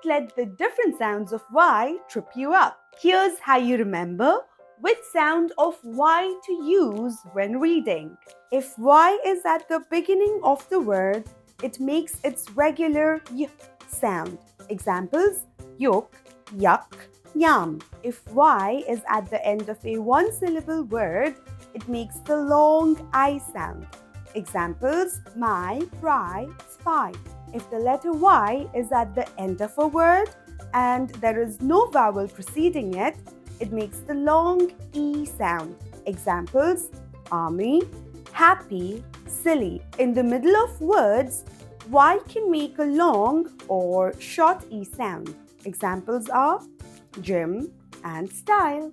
let the different sounds of Y trip you up. Here's how you remember which sound of Y to use when reading. If Y is at the beginning of the word, it makes its regular Y sound. Examples: yolk, yuck, yum. If Y is at the end of a one-syllable word, it makes the long I sound. Examples: my, pry, spy. If the letter Y is at the end of a word and there is no vowel preceding it, it makes the long E sound. Examples: army, happy, silly. In the middle of words, Y can make a long or short E sound. Examples are gym and style.